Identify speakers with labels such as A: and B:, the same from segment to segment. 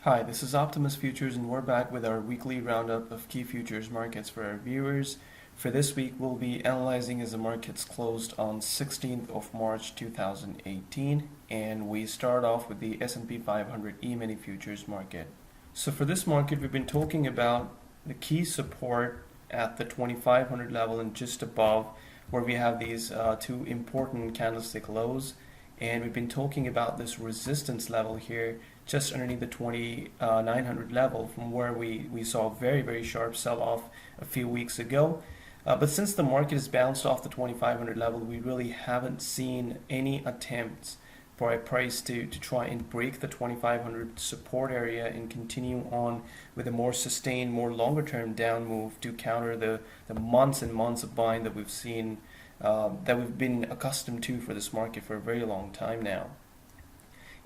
A: Hi, this is Optimus Futures, and we're back with our weekly roundup of key futures markets for our viewers. For this week, we'll be analyzing as the markets closed on 16th of March 2018, and we start off with the S&P 500 E-mini futures market. So for this market, we've been talking about the key support at the 2500 level and just above, where we have these two important candlestick lows. And we've been talking about this resistance level here just underneath the 2900 level, from where we saw a very sharp sell-off a few weeks ago. But since the market has bounced off the 2500 level, we really haven't seen any attempts for a price to try and break the 2500 support area and continue on with a more sustained, more longer term down move to counter the months and months of buying that we've seen, that we've been accustomed to for this market for a very long time now.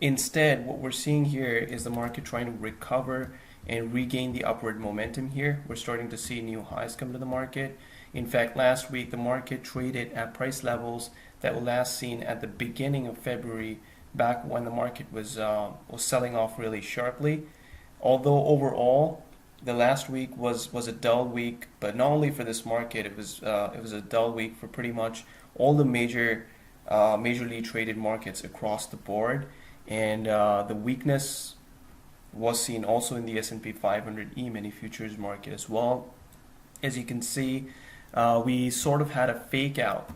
A: Instead, what we're seeing here is the market trying to recover and regain the upward momentum here. We're starting to see new highs come to the market. In fact, last week the market traded at price levels that were last seen at the beginning of February, back when the market was selling off really sharply. Although overall the last week was a dull week, but not only for this market, it was a dull week for pretty much all the majorly traded markets across the board. And the weakness was seen also in the S&P 500 E-mini futures market as well. As you can see, we sort of had a fake out.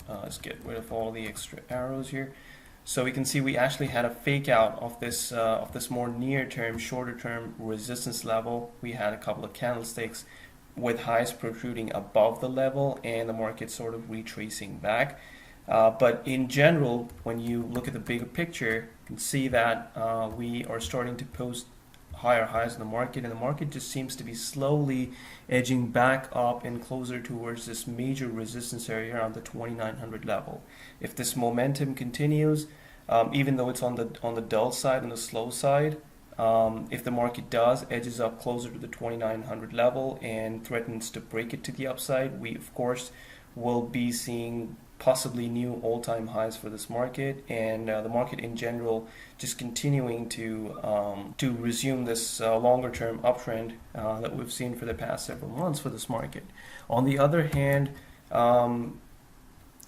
A: Let's get rid of all the extra arrows here. So we can see we actually had a fake out of this more near-term, shorter-term resistance level. We had a couple of candlesticks with highs protruding above the level, and the market sort of retracing back. But in general, when you look at the bigger picture, you can see that we are starting to post higher highs in the market, and the market just seems to be slowly edging back up and closer towards this major resistance area around the 2900 level. If this momentum continues, even though it's on the dull side, on the slow side, if the market edges up closer to the 2900 level and threatens to break it to the upside, we of course will be seeing possibly new all-time highs for this market, and the market in general just continuing to resume this longer-term uptrend that we've seen for the past several months for this market. On the other hand,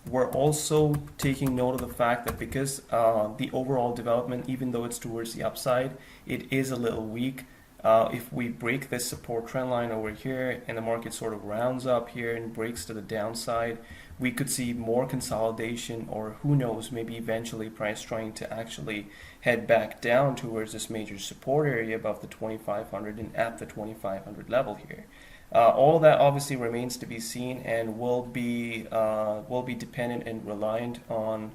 A: we're also taking note of the fact that because the overall development, even though it's towards the upside, it is a little weak. If we break this support trend line over here and the market sort of rounds up here and breaks to the downside, we could see more consolidation, or who knows, maybe eventually price trying to actually head back down towards this major support area above the 2500 and at the 2500 level here. All that obviously remains to be seen and will be dependent and reliant on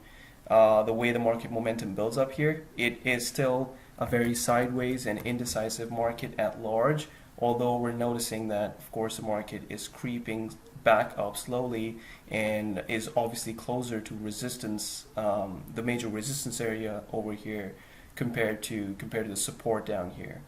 A: the way the market momentum builds up here. It is still a very sideways and indecisive market at large, although we're noticing that, of course, the market is creeping back up slowly and is obviously closer to resistance, the major resistance area over here compared to the support down here.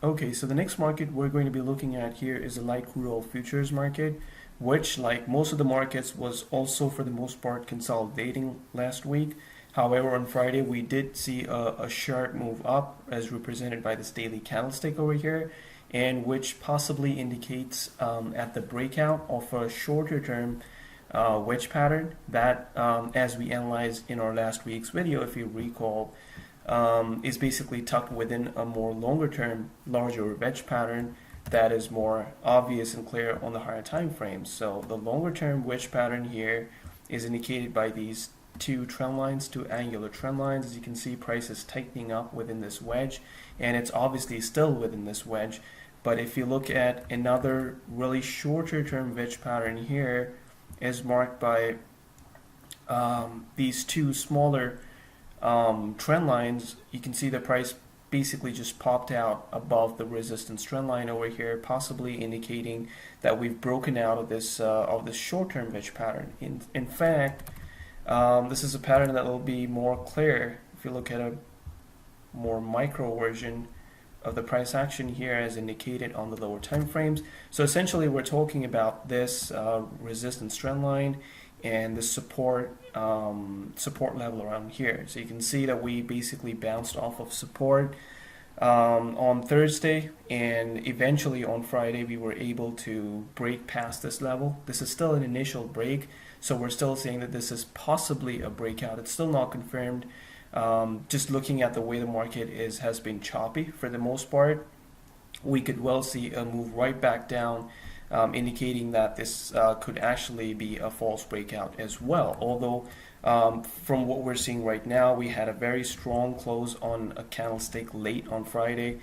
A: Okay, so the next market we're going to be looking at here is the light crude oil futures market, which, like most of the markets, was also for the most part consolidating last week. However, on Friday we did see a sharp move up, as represented by this daily candlestick over here, and which possibly indicates at the breakout of a shorter term wedge pattern that, as we analyzed in our last week's video, if you recall, is basically tucked within a more longer term, larger wedge pattern that is more obvious and clear on the higher time frames. So the longer term wedge pattern here is indicated by these two trend lines, two angular trend lines. As you can see, price is tightening up within this wedge, and it's obviously still within this wedge. But if you look at another really shorter term wedge pattern here, is marked by these two smaller trend lines, you can see the price basically just popped out above the resistance trend line over here, possibly indicating that we've broken out of this short-term wedge pattern. In fact, this is a pattern that will be more clear if you look at a more micro version of the price action here as indicated on the lower time frames. So essentially we're talking about this resistance trend line and the support level around here. So you can see that we basically bounced off of support on Thursday, and eventually on Friday we were able to break past this level. This is still an initial break, so we're still saying that this is possibly a breakout. It's still not confirmed. Just looking at the way the market has been choppy for the most part, we could well see a move right back down, indicating that this could actually be a false breakout as well. Although from what we're seeing right now, we had a very strong close on a candlestick late on Friday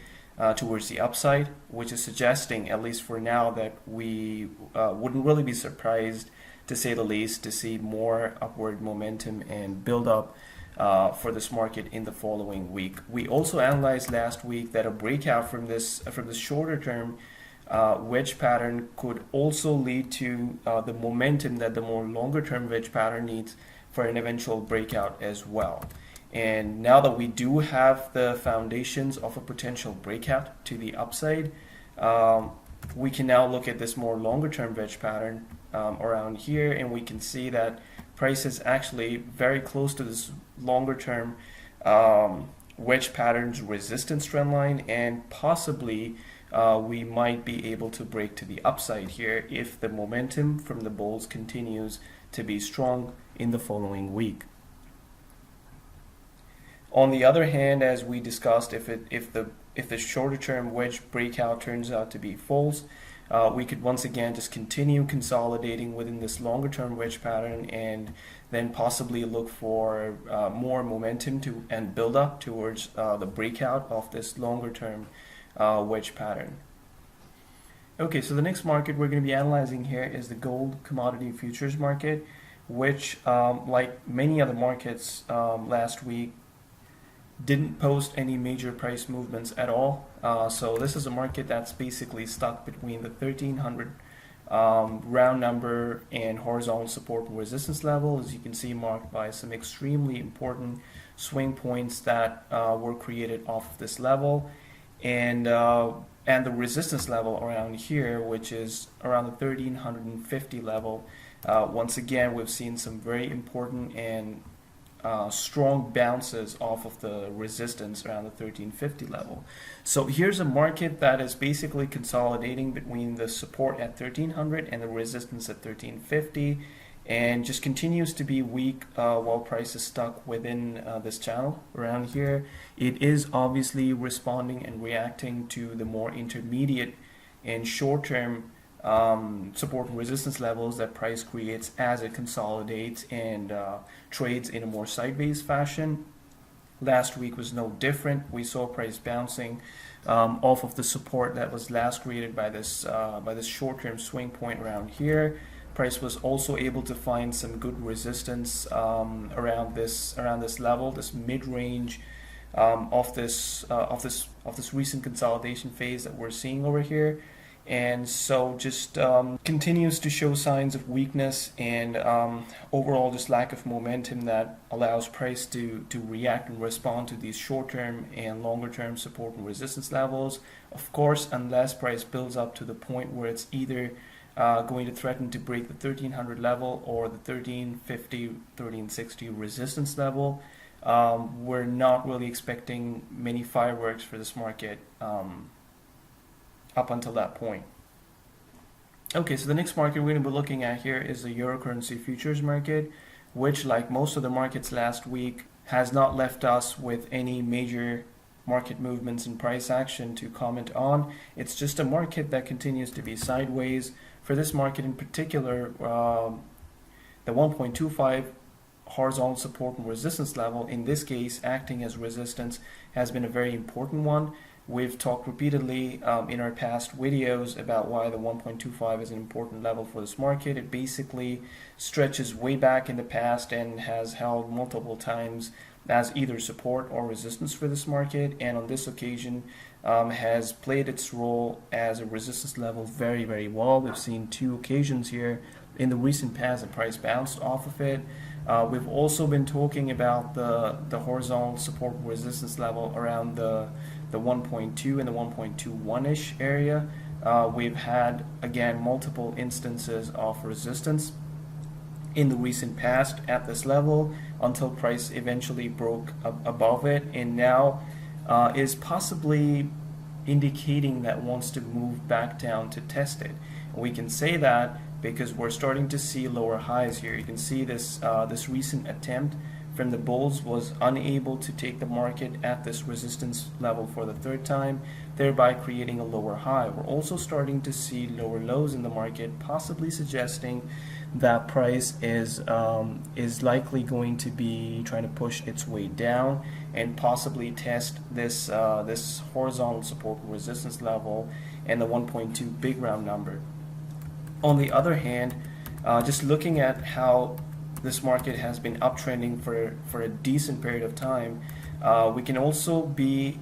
A: towards the upside, which is suggesting, at least for now, that we wouldn't really be surprised, to say the least, to see more upward momentum and build up for this market in the following week. We also analyzed last week that a breakout from this shorter term wedge pattern could also lead to the momentum that the more longer term wedge pattern needs for an eventual breakout as well. And now that we do have the foundations of a potential breakout to the upside, we can now look at this more longer term wedge pattern around here, and we can see that price is actually very close to this longer term wedge pattern's resistance trend line, and possibly we might be able to break to the upside here if the momentum from the bulls continues to be strong in the following week. On the other hand, as we discussed, if the shorter term wedge breakout turns out to be false, we could once again just continue consolidating within this longer term wedge pattern, and then possibly look for more momentum and build up towards the breakout of this longer term wedge pattern. Okay, so the next market we're going to be analyzing here is the gold commodity futures market, which like many other markets last week, didn't post any major price movements at all. So this is a market that's basically stuck between the 1300 round number and horizontal support and resistance level, as you can see, marked by some extremely important swing points that were created off of this level, and the resistance level around here, which is around the 1350 level. Once again, we've seen some very important and strong bounces off of the resistance around the 1350 level. So here's a market that is basically consolidating between the support at 1300 and the resistance at 1350, and just continues to be weak while price is stuck within this channel around here. It is obviously responding and reacting to the more intermediate and short-term support and resistance levels that price creates as it consolidates and trades in a more sideways fashion. Last week was no different. We saw price bouncing off of the support that was last created by this short-term swing point around here. Price was also able to find some good resistance around this level, this mid-range of this recent consolidation phase that we're seeing over here. And so just continues to show signs of weakness and overall just lack of momentum that allows price to react and respond to these short-term and longer-term support and resistance levels. Of course, unless price builds up to the point where it's either going to threaten to break the 1300 level or the 1350, 1360 resistance level, we're not really expecting many fireworks for this market up until that point. Okay, so the next market we're going to be looking at here is the euro currency futures market, which, like most of the markets last week, has not left us with any major market movements and price action to comment on. It's just a market that continues to be sideways. For this market in particular, the 1.25 horizontal support and resistance level, in this case acting as resistance, has been a very important one. We've talked repeatedly in our past videos about why the 1.25 is an important level for this market. It basically stretches way back in the past and has held multiple times as either support or resistance for this market, and on this occasion has played its role as a resistance level very, very well. We've seen two occasions here in the recent past the price bounced off of it. We've also been talking about the horizontal support resistance level around the 1.2 and the 1.21-ish area. We've had, again, multiple instances of resistance in the recent past at this level until price eventually broke above it, and now is possibly indicating that wants to move back down to test it. And we can say that because we're starting to see lower highs here. You can see this this recent attempt from the bulls was unable to take the market at this resistance level for the third time, thereby creating a lower high. We're also starting to see lower lows in the market, possibly suggesting that price is likely going to be trying to push its way down and possibly test this this horizontal support and resistance level and the 1.2 big round number. On the other hand, just looking at how this market has been uptrending for a decent period of time, we can also be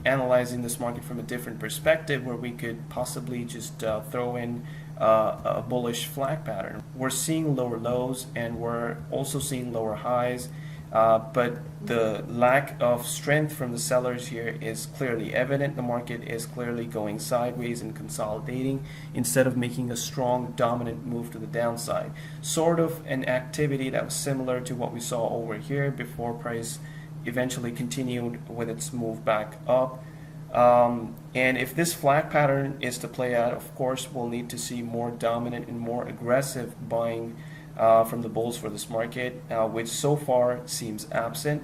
A: analyzing this market from a different perspective, where we could possibly just throw in a bullish flag pattern. We're seeing lower lows and we're also seeing lower highs, but the lack of strength from the sellers here is clearly evident. The market is clearly going sideways and consolidating instead of making a strong dominant move to the downside. Sort of an activity that was similar to what we saw over here before price eventually continued with its move back up. And if this flag pattern is to play out, of course, we'll need to see more dominant and more aggressive buying from the bulls for this market, which so far seems absent.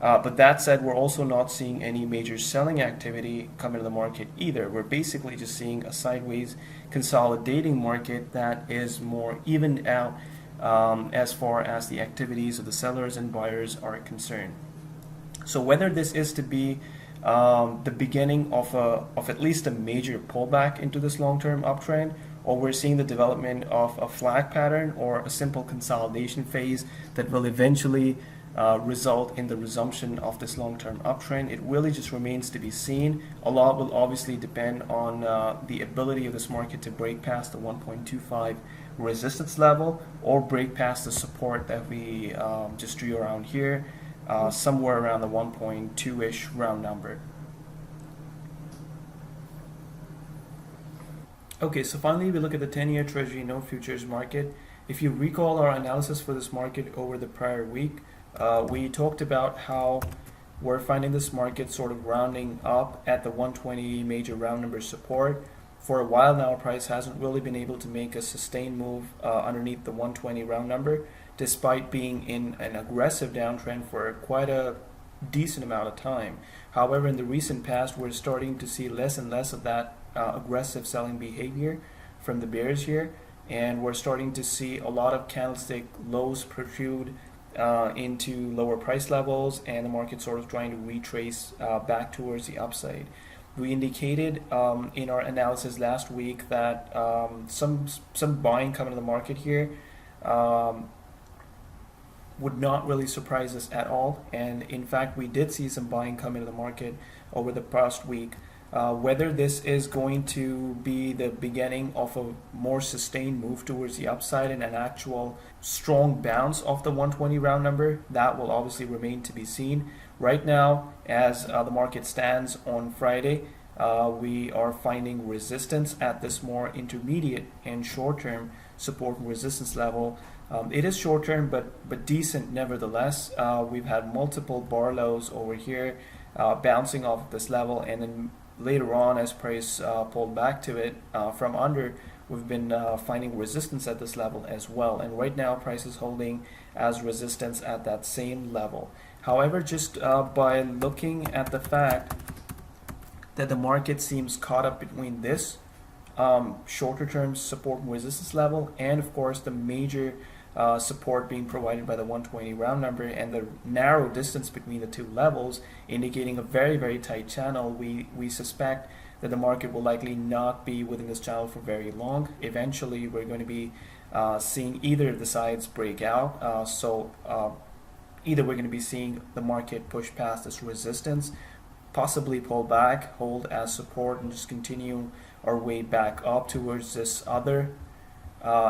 A: But that said, we're also not seeing any major selling activity come into the market either. We're basically just seeing a sideways consolidating market that is more evened out as far as the activities of the sellers and buyers are concerned. So whether this is to be the beginning of at least a major pullback into this long-term uptrend, or we're seeing the development of a flag pattern or a simple consolidation phase that will eventually result in the resumption of this long-term uptrend, it really just remains to be seen. A lot will obviously depend on the ability of this market to break past the 1.25 resistance level or break past the support that we just drew around here, somewhere around the 1.2-ish round number. Okay, so finally we look at the 10-year Treasury note futures market. If you recall our analysis for this market over the prior week, we talked about how we're finding this market sort of rounding up at the 120 major round number support. For a while now, price hasn't really been able to make a sustained move underneath the 120 round number, despite being in an aggressive downtrend for quite a decent amount of time. However, in the recent past, we're starting to see less and less of that aggressive selling behavior from the bears here, and we're starting to see a lot of candlestick lows protrude into lower price levels, and the market sort of trying to retrace back towards the upside. We indicated in our analysis last week that some buying coming to the market here would not really surprise us at all, and in fact we did see some buying come into the market over the past week. Whether this is going to be the beginning of a more sustained move towards the upside and an actual strong bounce off the 120 round number, that will obviously remain to be seen. Right now, as the market stands on Friday, we are finding resistance at this more intermediate and short-term support and resistance level. It is short-term, but decent nevertheless. We've had multiple bar lows over here bouncing off this level, and then later on, as price pulled back to it from under, we've been finding resistance at this level as well. And right now, price is holding as resistance at that same level. However, just by looking at the fact that the market seems caught up between this shorter term support and resistance level and of course the major support being provided by the 120 round number and the narrow distance between the two levels indicating a very tight channel, we suspect that the market will likely not be within this channel for very long. Eventually we're going to be seeing either of the sides break out, either we're going to be seeing the market push past this resistance, possibly pull back, hold as support, and just continue our way back up towards this other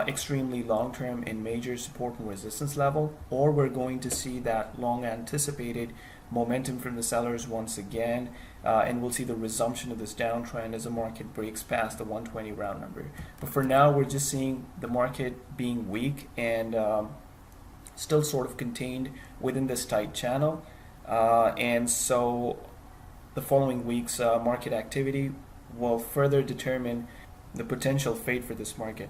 A: extremely long-term and major support and resistance level, or we're going to see that long anticipated momentum from the sellers once again, and we'll see the resumption of this downtrend as the market breaks past the 120 round number. But for now, we're just seeing the market being weak and still sort of contained within this tight channel, and so The following week's market activity will further determine the potential fate for this market.